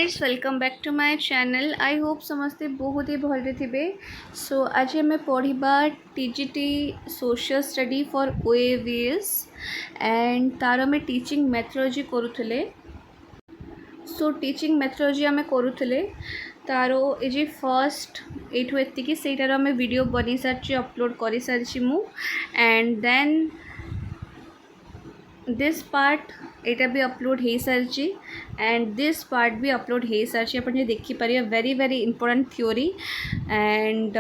Guys welcome back to my channel. I hope समस्ते बहुत ही भल थे। सो आज आम पढ़ा TGT social study for OAVS and तार आम टीचिंग मेथोडोलॉजी करूले। सो टीचिंग मेथोडोलॉजी आम करूले तार ये फर्स्ट एठू एतिकी सेटार आम वीडियो बनी सारी अपलोड कर सारी मु एंड देन दिस पार्ट एटा भी अपलोड हो सारी एंड दिस पार्ट भी अपलोड हो सारी। आप देखिपारे very very important theory and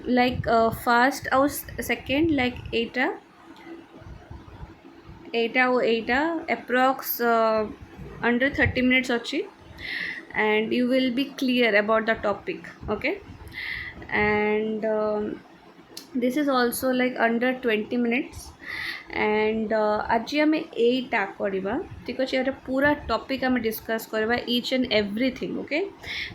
like first आउ सेकेंड लाइक एटा एटा और एटा अप्रॉक्स अंडर 30 मिनट्स अच्छी and you will be clear about the topic okay and this is also like under 20 minutes and आज आम एटा करवा ठीक अच्छे यार पूरा टॉपिक आम डिस्कस करवा each and everything okay.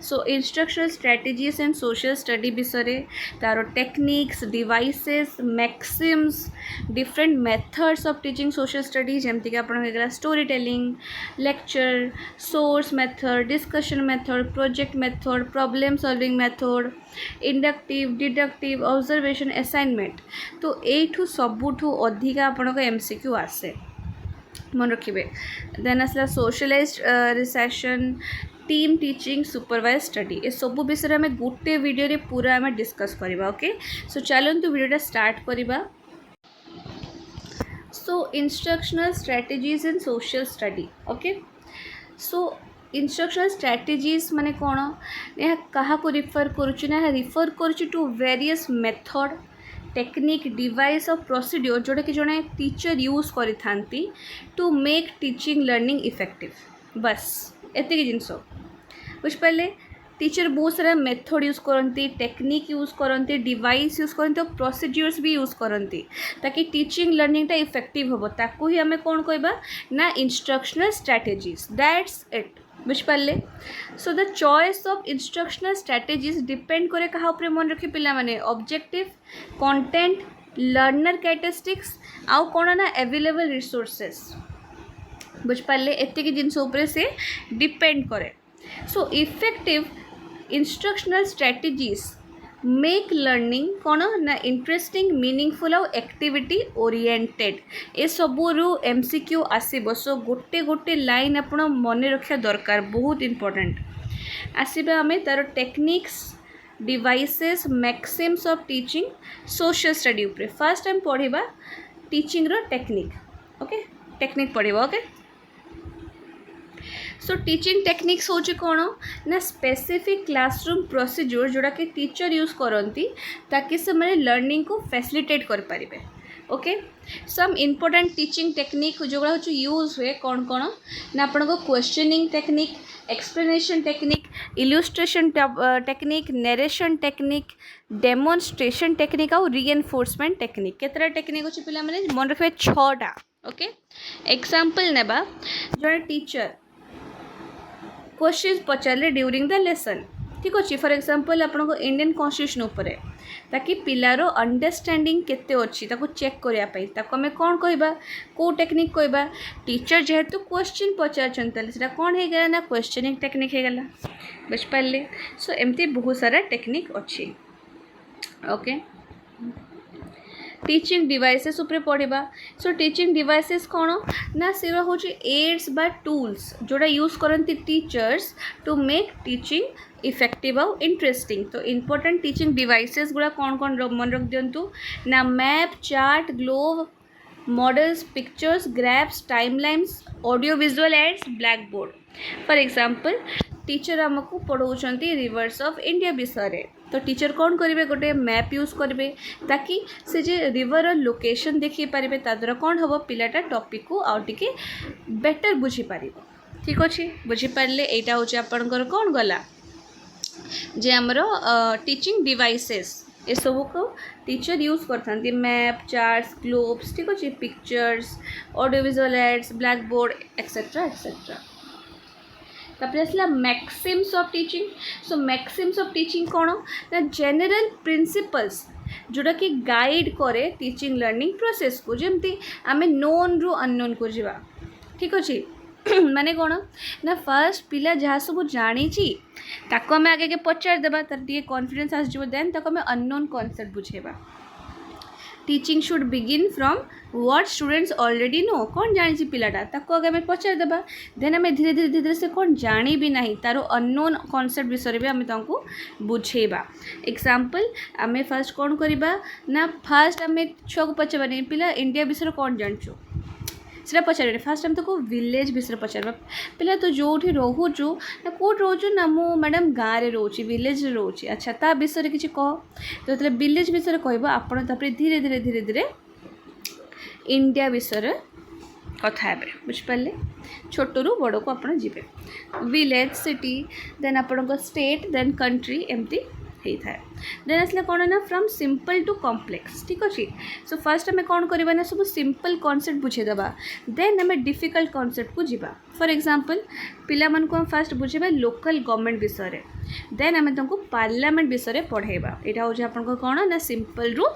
So instructional strategies and social study विषय तार techniques devices maxims different methods of teaching social study जमती आपन story telling lecture source method discussion method project method problem solving method inductive deductive observation assignment. तो यू सबुठू अधिका आपन MCQ आसे मन रखिए। देन आसला socialized recitation team teaching supervise study ए सब विषय में गोटे वीडियो रे पूरा आम डिस्कस करवा ओके। सो चलतु वीडियोटा स्टार्ट करवा। So instructional strategies in social study okay. So instructional strategies माने कौन यह क्या रिफर करुच्ची ना रिफर करुच्ची to various method technique device और प्रोसीड्योर जोटा कि जड़े टीचर यूज करि to make teaching learning effective बस एतिक जिनस बुझिपारे। टीचर बहुत सारा मेथड यूज करती टेक्निक यूज करती डिवाइस यूज करती और प्रोसीड्योर्स भी यूज करती ताकि टीचिंग लर्निंगटा इफेक्टिव हम ताकू ही आम कौन कहबा ना इंस्ट्रक्शनल स्ट्रेटजीज दैट्स इट बुझिपारे। So the choice of instructional strategies depend करे कहा उपरे मन रखी पिला माने ऑब्जेक्टिव कंटेंट लर्नर कैरेक्टरिस्टिक्स आउ कौन ना अवेलेबल रिसोर्सेस बुझिपारे एतिक जिनस उपरे से डिपेंड करे। So effective instructional strategies make learning कौन ना इंटरेस्टिंग मीनिंगफुल आउ एक्टिविटी ओरिएंटेड ए सबुरु एमसीक्यू आसीबो। सो गोटे गोटे लाइन आपण मन रखा दरकार बहुत इंपोर्टेंट आसीबा आमे तार techniques devices maxims of teaching social study उपरे फर्स्ट टाइम पढ़िबा टीचिंग रो टेक्निक ओके टेक्निक पढ़िबा ओके। सो टीचिंग टेक्निक्स होची कौन ना स्पेसिफिक क्लासरूम प्रोसीड्योर जोड़ा कि टीचर यूज करती ताकि से मैंने लर्निंग को फैसिलिटेट कर पारे okay. Some important teaching technique जो हूँ यूज हुए कौन कौन ना आपण को questioning technique explanation technique illustration technique narration technique demonstration technique और रीएनफोर्समेंट टेक्निक केतरा टेक्निक अच्छे पिला माने मन रखिए 6टा ओके। एग्जांपल नेबा जो टीचर क्वेश्चन पचारे ड्यूरिंग द लेसन ठीक अच्छे फॉर एग्जांपल आपन को इंडियन कॉन्स्टिट्यूशन उपरे ताकि पिलारो अंडरस्टैंडिंग केते अच्छी ताको चेक करिया पई ताको हमें कौन कहबा को टेक्निक कहबा टीचर जेहेतु क्वेश्चन पचारछन तले सेटा कौन हे गला ना क्वेश्चनिंग टेक्निक हे गला बुझ पाले। सो एमती बहुत सारा टेक्निक अच्छी ओके। टीचिंग डिवाइसेस उपरे पढ़ा। सो टीचिंग डिवाइसेस कौन ना से हूँ एड्स बा टूल्स जोड़ा यूज करती teachers to make teaching effective आउ इंटरेस्टिंग। तो इंपोर्टेंट टीचिंग डिवाइसेस गुड़ा कौन कौन मन रख दिंतु ना map chart globe models pictures graphs timelines audio visual aids blackboard. For example teacher आमको पढ़ाऊँच रिवर्स ऑफ इंडिया विषय तो टीचर कौन करेंगे गोटे मैप यूज करेंगे ताकि से जे रिवर लोकेशन देखी पारे ताद्वारा कौन हम पिलाटा टॉपिक को आउ टिके बेटर बुझीपार ठीक अच्छे बुझीपारे। यहाँ हूँ आपंकर कौन गला जे आमर टीचिंग डिवाइसेस ये सब को टीचर यूज करते मैप चार्ट्स ग्लोब्स ठीक अच्छे pictures audio visual aids black board etcetera etcetera. तापर आसला Maxim's of teaching. So Maxim's of teaching कौन ना जनरल प्रिंसिपल्स जोड़ा कि गाइड करे टीचिंग लर्निंग प्रोसेस को जमती आमे नोन रु अननोन को जीवा ठीक अच्छे माने कौन ना फर्स्ट पिला जहाँ सब जानी ताको आम आगे पचार देबा तार टे कॉन्फिडेंस आसो देन ताको आम अननोन कॉन्सेप्ट बुझेबा teaching should begin from what students already know कौन जानी पिलाटा ताको आगे आम पचार देबा देन आम धीरे धीरे धीरे से कौन जानी भी ना तार अननोन कॉन्सेप्ट विषय भी आम तांको बुझेबा एग्जांपल आम फर्स्ट कौन करबा ना फर्स्ट आम छुआ को पचारबानी पिला इंडिया विषय कौन जानचु से पचारे फास्ट आम तो विलेज विषय पचार पिला तो जो रोचु ना कौट रोचु ना मु मैडम गाँव में रोची विलेज रोची अच्छा ता विषय किसी कह तो ये विलेज विषय कह आपड़ धीरे धीरे धीरे धीरे इंडिया विषय कथा है बुझिपारे छोटू बड़ को आप जी विलेज सिटी देन आपण स्टेट देन कंट्री एमती होता है देन आसला कौन ना फ्रॉम सिंपल टू कॉम्प्लेक्स ठीक अच्छे सो फर्स्ट आम कौन करवा ना सब सिंपल कॉन्सेप्ट बुझेदबा देन आम डिफिकल्ट कॉन्सेप्ट को जीवा फॉर एग्जांपल पिला मन को फर्स्ट बुझेबा लोकल गवर्नमेंट विषय देन आम तुमको पार्लियामेंट विषय पढ़ेबा यहाँ हूँ आपन कौन ना सिंपल रु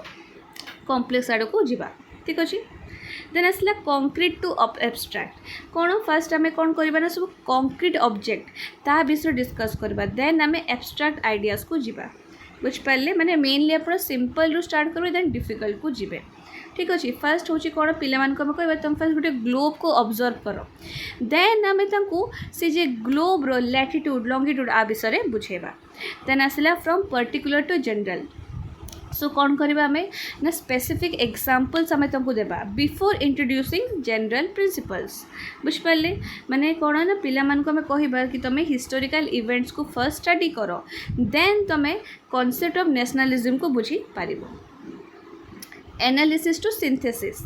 कॉम्प्लेक्स आड़ को जीवा ठीक अच्छे देन आसला कंक्रीट टू एब्स्ट्रैक्ट कौन फर्स्ट आम कौन करवा ना सब कंक्रीट ऑब्जेक्ट ता विषय डिस्कस करवा देन आम एब्स्ट्रैक्ट आइडियाज को जीवा बुझिपारे माने मेनली आप सिंपल रु स्टार्ट करेंगे देन डिफिकल्ट को जीवे ठीक अच्छे फर्स्ट हूँ कौन पिला कह तुम फर्स्ट गोटे ग्लोब को ऑब्जर्व कर देन आम से जे ग्लोब रो लैटिट्यूड लॉन्गिट्यूड आ विषय बुझेबा देन आसला from particular to general so कौन करवा आम ना स्पेसिफिक एग्जांपल्स आम तुमको देबा बिफोर इंट्रोड्यूसिंग जनरल प्रिंसिपल्स बुझिपारे माने कौन ना पिला आम कहबा कि तुम हिस्टोरिकल इवेंट्स को फर्स्ट स्टडी कर देन तुम कॉन्सेप्ट ऑफ नेशनलिज्म को बुझी पार एनालिसिस टू सिंथेसिस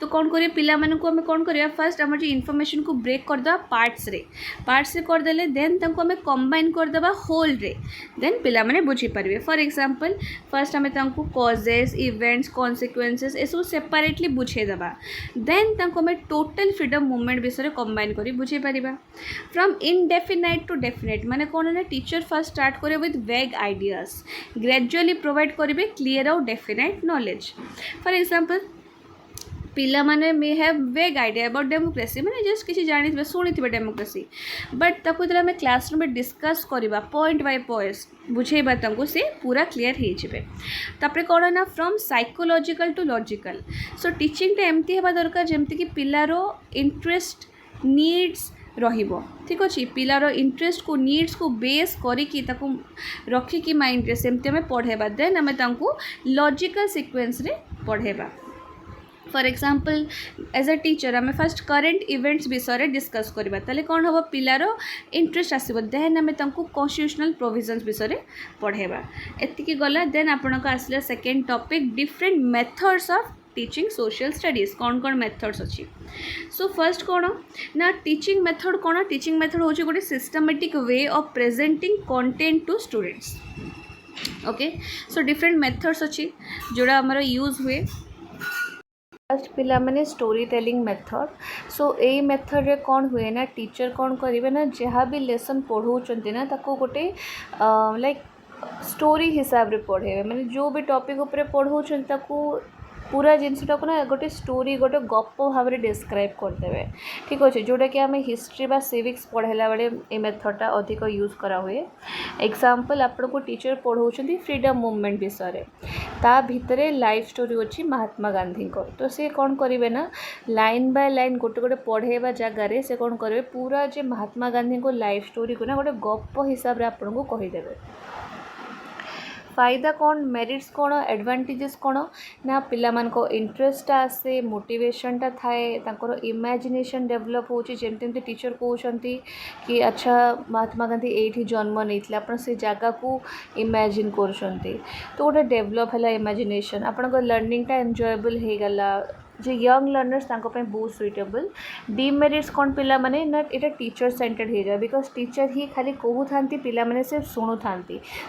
तो कौन करिए पिला मानू आम कौन करिया फर्स्ट आम इनफॉरमेशन को ब्रेक करदे पार्ट्स रे करदेले देन तांको आम कंबाइन करदे होल रे देन पिला माने बुझी पारिबे फॉर एग्जांपल फर्स्ट आम तांको कॉजेस इवेंट्स कॉन्सिक्वेंसेस ए सब सेपरेटली बुझेदेबा देन तांको आम टोटल फ्रीडम मूवमेंट विषय कंबाइन करी बुझी पारिबा फ्रॉम इनडेफिनाइट टू डेफिनाइट माने कौन ना टीचर फर्स्ट स्टार्ट करे with vague ideas gradually provide करेंगे clear out definite knowledge for example पिला माने may have vague idea about democracy मैंने जस्ट किसी जानी शुणी डेमोक्रेसी बट ताको आम क्लासरूम में डिस्कस करवा पॉइंट बाय पॉइंट बुझेबा तांको से पूरा क्लीयर हो जाए तापर कौन ना from psychological to logical so teaching एमती होगा दरकार जमती कि पिलार इंटरेस्ट नीड्स रहिबो ठीक अच्छे पिलार इंटरेस्ट को नीड्स को बेस करिकी ताको रखिकी माइंड रे सेमती आम पढ़ेबा देन आम तांको लॉजिकल सीक्वेंस रे पढ़ेबा for example as a teacher आम फर्स्ट करेन्ट इवेंट्स विषय डिस्कस करवा ताले कौन हम पिलार इंटरेस्ट आसो देन आम तांको कॉन्स्टिट्यूशनल प्रोविजन्स विषय पढ़ेबा एतिकी गला देन आपनको आसला second topic different methods of teaching social studies कौन कौन मेथड्स अच्छी सो फर्स्ट कौन ना टीचिंग मेथड कौन टीचिंग मेथड हूँ गोटे systematic way of presenting content to students okay so different methods अच्छी जोड़ा आमर यूज हुए फर्स्ट पिला माने स्टोरी टेलिंग मेथड सो यही मेथड रे कौन हुए ना टीचर कौन करेंगे ना जहाँ भी लेसन पढ़ाऊँ ना ताको गोटे लाइक स्टोरी हिसाब रे पढ़े मैंने जो भी टॉपिक उपर पढ़ाऊँ ताको पूरा जिनटा को ना गोटे स्टोरी गोटे गप भाव में डिस्क्राइब करदे ठीक अच्छे जोटा कि आम हिस्ट्री बा सिविक्स पढ़ेला बेले ये मेथडटा अधिक यूज करा हुए एग्जांपल आपन को टीचर पढ़ाऊँ फ्रीडम मूवमेंट विषय ता भितर लाइफ स्टोरी अच्छी महात्मा गांधी को तो सी कौन करेंगे ना लाइन बाय लाइन गोटे गोटे पढ़ेबा जगार से कौन करेंगे पूरा जे महात्मा गांधी को लाइफ स्टोरी को ना गोटे गप हिसाब से आपन को कहीदेवे फायदा कौन मेरिट्स कौन एडवांटेजेस कौन ना पिला मान को इंटरेस्ट आसे मोटिवेशनटा थाए तांकर इमेजिनेशन डेवलप होची जेमते टीचर कहउछंती कि अच्छा महात्मा गांधी एठी जन्म नैथिले आपण से जगह को इमेजिन करछंती तो गोटे डेवलप है इमेजिनेशन आपण को लर्निंगटा एन्जॉयबल हो गला जे यंग लर्नर्स बहुत सुइटेबल डिमेरिट्स कौन पिला माने ना ये टीचर सेंटर्ड हो जाए बिकज टीचर ही खाली कहू था पिला माने सिर्फ शुणु था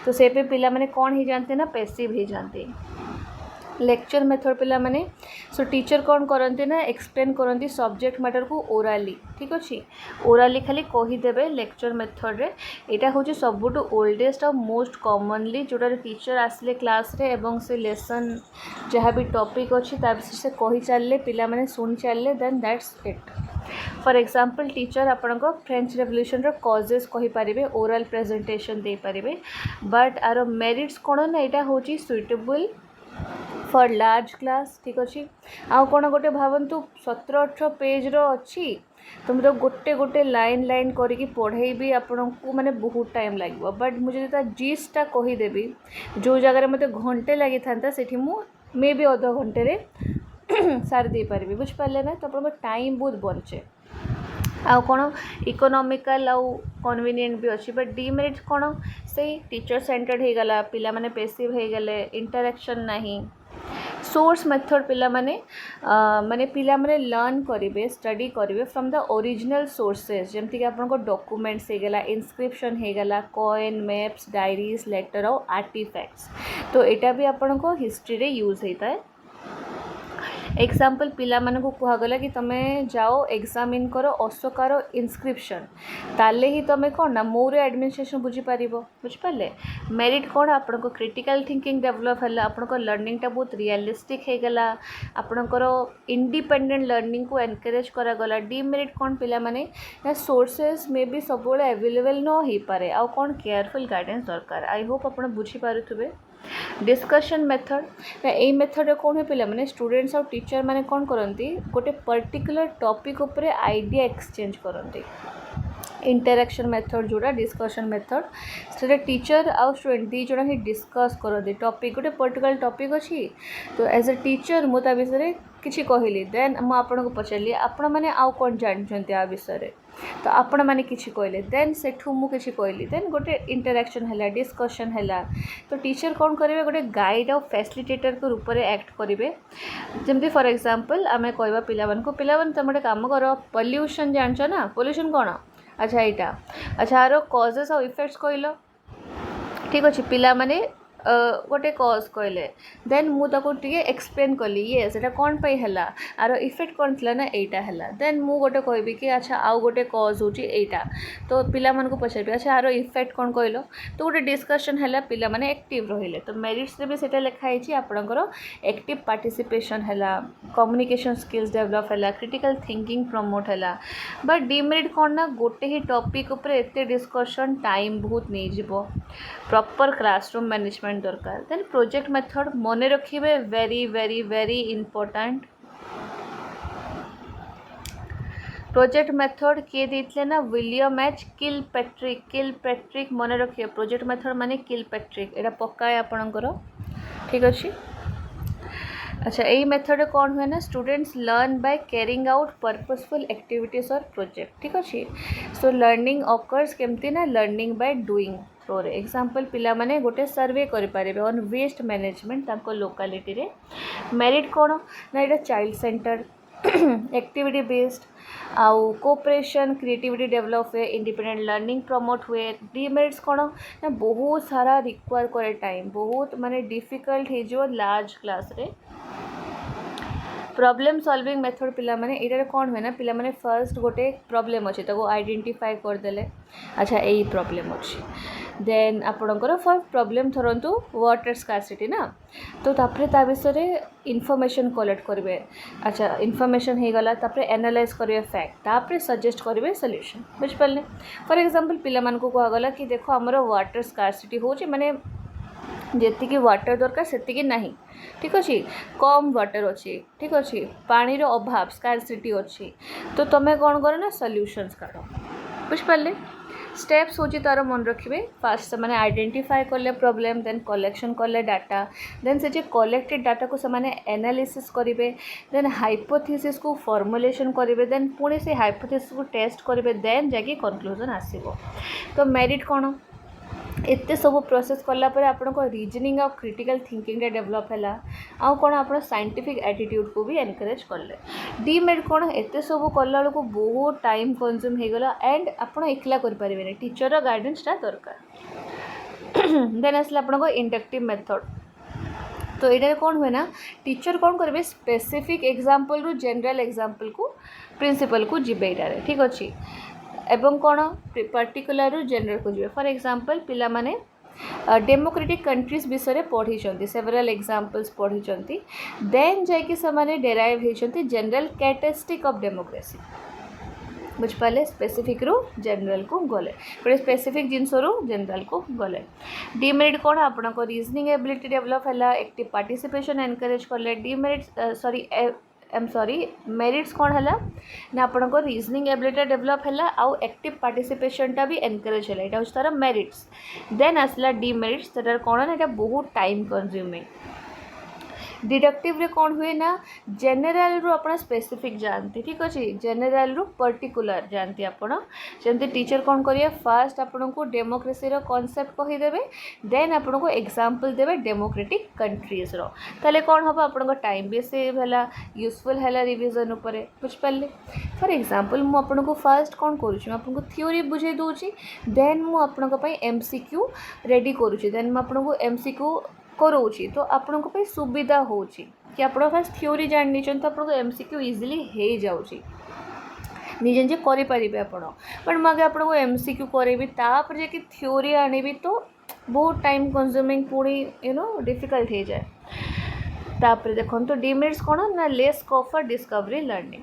तो से पे पिला माने कौन हो जाते ना पैसिव हो जाते लेक्चर मेथड पिला माने सो टीचर कौन करते ना एक्सप्लेन करती सब्जेक्ट मैटर को ओराली ठीक अच्छे ओराली खाली कहीदेवे लेक्चर मेथड रे यहाँ हूँ सबुठ ओल्डेस्ट और मोस्ट कॉमनली जोटार टीचर आसले क्लास रे एवं से लेसन जहाँ भी टॉपिक अच्छी से कही चलले पिला माने सुनी चलले then that's it. For example teacher आपण फ्रेंच रेवोल्यूशन रो कॉजेस कहि पारिबे ओरल प्रेजेंटेशन दे पारिबे बट आरो मेरिट्स कोन ना एटा होची सुइटेबल फॉर लार्ज क्लास ठीक अच्छे आउ कौन गोटे भावतु 17-18 पेज रो अच्छी तुम तो गोटे गोटे लाइन लाइन करके पढ़े भी आपण को माने बहुत टाइम लगे बट मुझे जीसटा कहीदेवी जो जगार मत घंटे लगी था से मे भी अध घंटे सारी दे पारि बुझिपारे ना तो आप टाइम बहुत बचे आउ कौन इकोनॉमिकल आउ कन्वीनियंट भी अच्छी बट डीमेरिट कौन से टीचर सेंटर्ड हो गला पिला माने पैसिव हो गले इंटरेक्शन नहीं सोर्स मेथड पिला माने माने पिला माने लर्न करेंगे स्टडी करेंगे फ्रॉम द ओरिजिनल सोर्सेस जमती कि आपन को डॉक्यूमेंट्स हो गला इनस्क्रिप्शन हो गला कॉइन मैप्स डायरीज लेटर और आर्टिफैक्ट्स तो एटा भी आपन को हिस्ट्री रे यूज होता है एग्जाम्पल पिला माने को कहगला कि तुम जाओ एग्जामिन कर अशोकार इनस्क्रिप्शन ताले ही तुम कौन ना मोर एडमिनिस्ट्रेशन बुझीपार बुझिपारे मेरिट कौन आपको क्रिटिकल थिंकिंग डेवलप है आपको लर्निंगटा बहुत रियलिस्टिक हो गला आपणकर इंडिपेंडेंट लर्निंग को एनकरेज करागला डीमेरिट कौन पिला माने सोर्सेस मे भी सब अवेलेबल न हो पारे आ कौन केयरफुल गाइडेंस दरकार आई होप आप बुझीपारे डिस्कशन मेथड यही मेथड कौन है पिला माने स्टूडेंट्स और टीचर माने कौन करती गोटे पर्टिकुलर टॉपिक उपरे आइडिया एक्सचेंज करती इंटरेक्शन मेथड जोड़ा डिस्कशन मेथड से टीचर आउ स्टूडेंट दी जन ही डिस्कस करते टॉपिक गोटे पर्टिकुलर टॉपिक अच्छी तो एज ए टीचर मुझे विषय किसी कहली देन मुझे पचारि आपण मैंने आउ कौन जानते आ विषय तो आपण मैंने किसी कहले देन सेठू मुझे कहली देन गोटे इंटरेक्शन है डिस्कशन है तो टीचर कौन करेंगे गोटे गाइड और फैसिलिटेटर के रूप में एक्ट करेंगे जमती फॉर एग्जांपल आम कहवा पिला तुम गोटे काम कर पॉल्यूशन जानछ ना पॉल्यूशन कौन अच्छा यहाँ अच्छा यार कॉजेस और इफेक्ट्स कहल ठीक अच्छे पिला माने गोटे कज कहले देन मुझे एक्सप्लेन कली ये से कौन पे है आर इफेक्ट कौन थी ना यहाँ है देन मु गोटे कहबी कि अच्छा आउ गोटे कज हो तो पिला मन को पचारि अच्छा यार इफेक्ट कौन कहल तो गोटे डिस्कशन है पिला माने एक्टिव रहिले तो मेरिट्स भी से लिखाई आपणकर एक्टिव पार्टिसिपेशन है कम्युनिकेशन स्किल्स डेवलप है क्रिटिकल थिंकिंग प्रमोट है बट डीमेरिट कौन ना गोटे ही टॉपिक उपर एते डिस्कशन टाइम बहुत नहीं जीवो प्रॉपर क्लासरूम मैनेजमेंट दरकार देन प्रोजेक्ट मेथड मन रखिए very very very important project method किए देते ना विलियम एच किलपैट्रिक मन रखिए प्रोजेक्ट मेथड माने किलपैट्रिक एटा पक्का है आपणकर ठीक अच्छे अच्छा यही मेथड कौन हुए ना students learn by carrying out purposeful activities और प्रोजेक्ट ठीक अच्छे सो लर्निंग ऑकर्स केमती ना learning by doing for example पिला माने गोटे सर्वे करें ऑन वेस्ट मैनेजमेंट ताको लोकालिटी रे मेरिट कौन ना ये चाइल्ड सेंटर एक्टिविटी बेस्ड आउ कोऑपरेशन क्रिएटिविटी डेवलप हुए इंडिपेंडेंट लर्निंग प्रमोट हुए डीमेरिट्स कौन ना बहुत सारा रिक्वायर करे टाइम बहुत माने डिफिकल्ट हो लार्ज क्लास रे प्रॉब्लम सॉल्विंग मेथड पिला माने एटा कौन हुए ना पिला माने फर्स्ट गोटे प्रॉब्लम अच्छे तो आइडेंटिफाई करदेले अच्छा यही प्रॉब्लम अच्छी देन आपणकर फर्स्ट प्रॉब्लम धरतु वाटर स्कार्सिटी ना तो तापरे ता विषय इनफॉरमेशन कलेक्ट करेंगे अच्छा इनफॉरमेशन हो गला तापरे एनालाइज करेंगे फैक्ट तापरे सजेस्ट करेंगे सॉल्यूशन बुझिपारे फॉर एग्जांपल पिला मान को कहगला कि देखो हमर वाटर स्कार्सिटी हो माने जेतिकी वाटर दरकार सेतिकी नहीं ठीक अच्छे कम वाटर अच्छी ठीक अच्छे पानी अभाव स्कार्सिटी अच्छी तो तुम्हें कौन कर ना सॉल्यूशंस काढ़ बुझिपारे स्टेप्स होची तार मन रखिए फास्ट से आइडेंटिफाई कले प्रॉब्लम देन कलेक्शन कले डाटा देन से कलेक्टेड डाटा को से एनालिसिस करेंगे देन हाइपोथेसिस को फॉर्मुलेशन करेंगे देन पुणी से हाइपोथेसिस को टेस्ट करेंगे देन जाके कंक्लूजन आसीबो तो मेरिट कौन एते सब प्रोसेस कला पर आपण को रीजनिंग और क्रिटिकल थिंकिंग डेवलप है आउ कौन आप साइंटिफिक एटीट्यूड को भी एनकरेज कले डीमेरिट कौन एते सब कला को बहुत टाइम कंज्यूम हो गला एंड आप एकला करें टीचर गाइडेंसटा दरकार देन आसला आपण को इंडक्टिव मेथड तो ये कौन हुए ना टीचर कौन करेंगे स्पेसिफिक एग्जांपल रु जनरल एग्जांपल को प्रिंसिपल को जीवे यहाँ ठीक अच्छे एवं कौन पर्टिकुलर रु जनरल को जी फॉर एग्जांपल पिला माने डेमोक्रेटिक कंट्रीज विषय पढ़ी सेवरल एग्जांपल्स पढ़ी देन जाकि से डेराइव होती जनरल कैरेक्टरिस्टिक ऑफ डेमोक्रेसी बुझिपारे स्पेसिफिक रू जनरल को गले गोटे स्पेसिफिक जिनस रू जनरल को गले डिमेरिट कौन आपण को रीजनिंग एबिलिटी डेवलप है एक्टिव पार्टिसिपेशन एनकरेज कले डिमेरिट सॉरी मेरिट्स कौन है ना आपण को रीजनिंग एबिलिटी डेवलप है आउ एक्टिव पार्टिसिपेशनटा भी एनकरेज है यहाँ तार मेरिट्स देन आसला डिमेरिट्स तार कौन ना यहाँ बहुत टाइम कंज्यूमिंग डिडक्टिव रे कौन हुए ना जेनेल रू आप स्पेसिफिक जानते ठीक अच्छे जेनेल रू पर्टिकुलर जानते आपण जमती टीचर कौन करिए फास्ट आपण को डेमोक्रेसी रो कॉन्सेप्ट कहीदेवे देन आपण को एग्जांपल देवे डेमोक्रेटिक कंट्रीज रो ताले कौन हम आपण टाइम भी सेव है यूजफुल है रिविजन उपरे बुझिपारे फॉर एग्जांपल मु आपण को फास्ट कौन करूँ आपन को थ्योरी बुझे दूची देन मु आपण को एमसीक्यू रेडी करूँ देन मु आपण को एमसीक्यू करोची तो आपण को सुविधा होची कि आप फास्ट थ्योरी जानी तो आपको एमसीक्यू इजिली हो जाऊँगी निजे निजे करें आप बट मुझे आपको एमसीक्यू करेबी तापर जाकि थ्योरी आनी तो बहुत टाइम कंज्यूमिंग पुणी डिफिकल्ट हो जाए तापर देखो तो डिमेरिट्स कौन ना less scope for discovery learning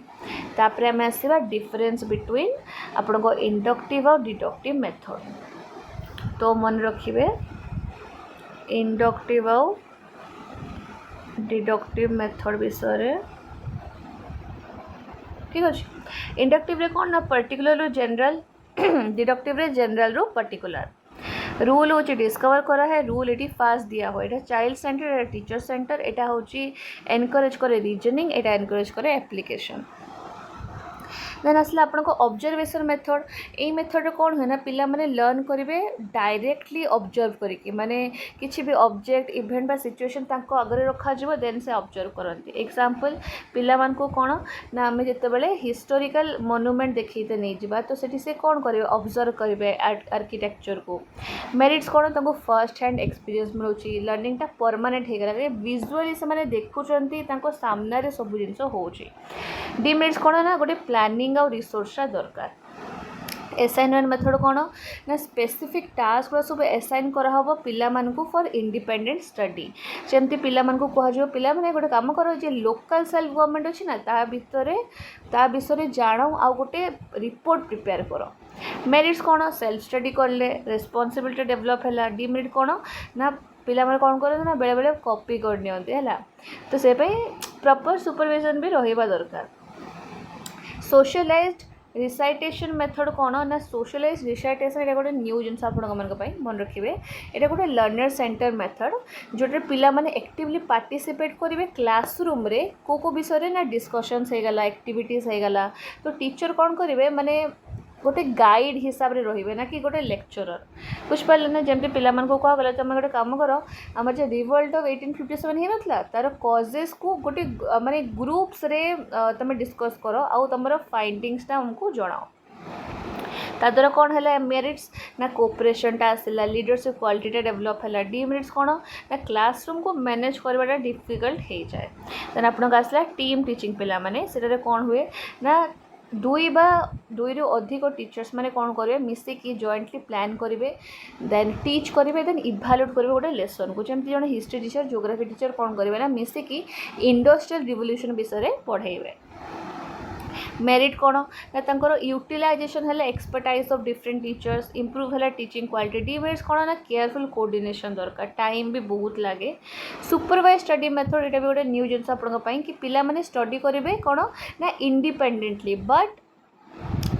तापर आम आसवा डिफरेंस बिटवीन आपण को इंडक्टिव और डिडक्टिव मेथड तो मन रखिए इंडक्टिव और डिडक्टिव मेथड विषय ठीक अच्छे इंडक्टिव रे कौन ना पर्टिकुलर रू जनरल डिडक्टिव रे जनरल रू पर्टिकुलर रूल हूँ डिस्कवर करा है रूल ये फास्ट दिया हो यहाँ चाइल्ड सेंटर एटा टीचर सेंटर यहाँ हूँ एनकरेज करे रीजनिंग यहाँ एनकरेज करे एप्लिकेशन देन आसला आपण को ऑब्जर्वेशन मेथड यही मेथड कौन हुए ना पिला माने लर्न करेंगे डायरेक्टली ऑब्जर्व करके माने किसी भी ऑब्जेक्ट इवेंट बा सिचुएशन तांको आगे रखा जिवो देन से ऑब्जर्व करती एग्जांपल पिला मान को कौन ना आम जिते हिस्टोरिकल मोन्यूमेंट देखते नहीं जावा तो सेठी से कौन करेंगे ऑब्जर्व करेंगे आर्किटेक्चर को मेरिट्स कौन तांको फर्स्ट हैंड एक्सपीरियंस मिलूँ लर्निंगटा परमानेंट हो गला विजुअली से देखुं सामने सब जिन हो डिमेरिट्स कौन ना गोटे प्लानिंग और रिसोर्स दरकार असाइनमेंट मेथड कौन ना स्पेसिफिक टास्क गुड़ा सब असाइन कराहब पिला मानकु फॉर इंडिपेंडेंट स्टडी जमती पिला मानकु कह पिला माने गोटे काम कर जे लोकल सेल्फ गवर्नमेंट अच्छी ना ता विषय जान आ गोटे रिपोर्ट प्रिपेयर कर मेरिट्स कौन सेल्फ स्टडी करले रेस्पॉन्सिबिलिटी डेवलप है डिमेरिट कौन ना पिला माने कौन करते ना बेले बेले कॉपी कर नियंते है तो से प्रॉपर सुपरविजन भी रहिबा दरकार सोशलाइज्ड रिसाइटेशन मेथड कौन ना सोशलाइज रिसाइटेशन ये गोटे न्यू जिन मन रखिए ये गोटे लर्नर सेंटर मेथड जोटे पिला माने एक्टिवली पार्टिसिपेट करेंगे क्लासरूम रे को विषय ना डिस्कशंस हो गला एक्टिविटीज हो गला तो टीचर कौन करेंगे माने गोटे गाइड हिसाब से रही ना कि गोटे लेक्चरर बुझिपारे ना जमी पिला को कहगला तुम गोटे कम कर आम जो रिवोल्ट ऑफ 1857 ही नाला तार कजेस को गोटे माने ग्रुप्स रे तुम डिस्कस कर आउ तुम फाइंडिंग्सटा हमको जनाओ ताद्वारा कौन है मेरिट्स ना कोऑपरेशन टा आसला लीडरशिप क्वालिटी डेवलप है डिमेरिट्स कौन ना क्लासरूम को मैनेज करवाटा डिफिकल्ट हो जाए देन आपन आसला टीम टीचिंग पिला माने सेटारे कौन हुए ना दुई रु अधिक टीचर्स माने कौन करेंगे मिसिकी जॉइंटली प्लान करेंगे देन टीच करेंगे देन इभालुएट करेंगे गोटे लेसन को जमी जन हिस्ट्री टीचर ज्योग्राफी टीचर कौन करेंगे ना मिसिकी इंडस्ट्रियल रिवोल्यूशन विषय पढ़ेबे मेरिट कौन ना तांकर यूटिलाइजेशन है expertise of different teachers improve है टीचिंग क्वालिटी डिमेरिट्स कौन ना केयरफुल कोऑर्डिनेशन दरकार टाइम भी बहुत लगे सुपरवाइज स्टडी मेथड ये भी गोटे न्यू जिन आपंपाई कि पिला माने स्टडी करेंगे कौन ना इंडिपेंडेंटली बट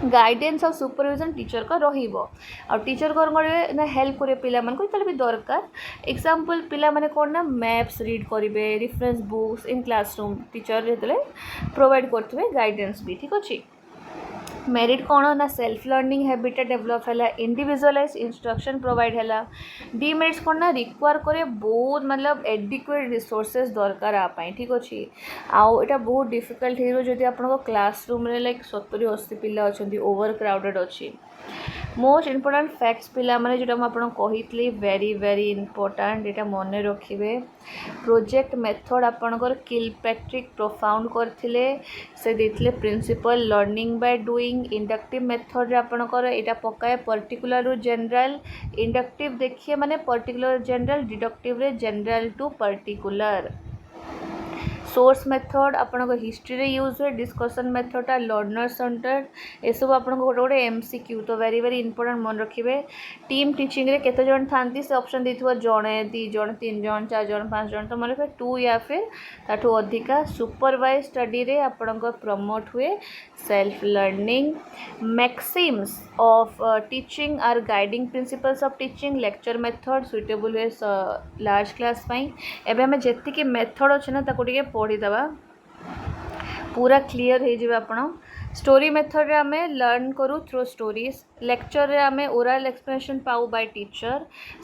गाइडेंस और सुपरविजन टीचर का और टीचर कौन करेंगे ना हेल्प करेंगे पिला भी दरकार एग्जांपल पिला माने कौन ना मैप्स रीड करेंगे reference books in classroom teacher जो प्रोवाइड करते गाइडेंस भी ठीक अच्छे मेरिट कौन ना सेल्फ लर्निंग हैबिट डेवलप है इंडिविजुअलाइज इंस्ट्रक्शन प्रोवाइड है डिमेरिट्स कौन ना रिक्वायर करे बहुत मतलब एडिक्वेट रिसोर्सेज दरकार आपाई ठीक अच्छे आउ एटा बहुत डिफिकल्ट हो जदि आपन क्लासरूम रे लाइक 70-80 पिला अच्छे ओवर क्राउडेड अच्छी मोस्ट इम्पोर्टाट फैक्ट्स पिला माने जो आपको कही वेरी वेरी इम्पोर्टाट यहाँ मन रखिए प्रोजेक्ट मेथड आपणकर किलपैट्रिक प्रोफाउंड करथिले से देथिले principle learning by doing inductive method रे आपणकर यहाँ पकाए पर्टिकुलर रु जनरल इंडक्टिव देखिए माने पर्टिकुलर जनरल डिडक्टिव रे general to particular source method आपण हिस्ट्री रे यूज हुए, डिस्कशन मेथडटा लर्नर सेंटर्ड, ये सब आप गोटे गोटे एमसीक्यू तो वेरी वेरी इंपोर्टेंट मन रखिए। टीम टीचिंग रे केते जन थांती से ऑप्शन देथिबो जणे 2 जण 3 जण 4 जण 5 जण, तो मन रखिए 2 या फिर ताठू अधिका। सुपरवाइज स्टडी रे आपण प्रमोट हुए self learning. Maxims of teaching are guiding principles of teaching, lecture method suitable हुए लार्ज क्लास पाई। एबे हमें जेतिकी मेथड अच्छे ना ताको टिके पढ़ीदबा, पूरा क्लीयर हो जाए आपण। स्टोरी मेथड रे आमे लर्न करू थ्रू स्टोरीज, लेक्चर रे आमे ओरल एक्सप्लेनेशन पाऊ बाय टीचर,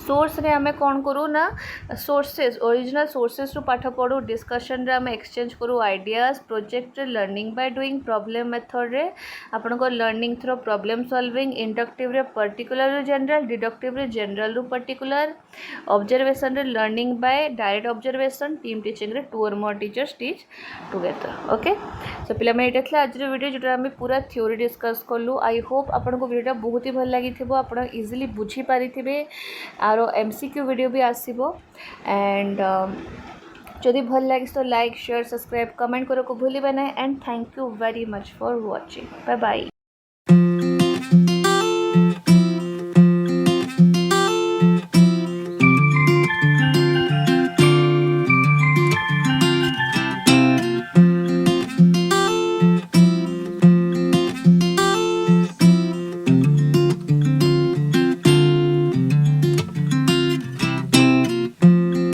सोर्स रे आमे कौन करू ना सोर्सेस ओरिजिनल सोर्सेस रु पाठ पढ़ू, डिस्कशन रे आमे एक्सचेंज करू आइडियाज, प्रोजेक्ट रे learning by doing, problem method रे आपण को learning through problem solving, inductive रे पर्टिकुलर रु जनरल, डिडक्टिव रे जनरल रु पर्टिकुलर, ऑब्जर्वेशन रे learning by direct observation, team teaching रे 2 or more teachers teach together. Okay, so पिला मैं एटा आज वीडियो जोटा आम पूरा थ्योरी डिस्कस कलु। आई होप आपन को वीडियो बहुत ही भल लगी, आप इजिली बुझी पारे। आर एमसीक्यू वीडियो भी आसो एंड जदि भल लगे तो लाइक शेयर सब्सक्राइब कमेंट करो को भूलिबा ना। And thank you very much for watching. Bye bye.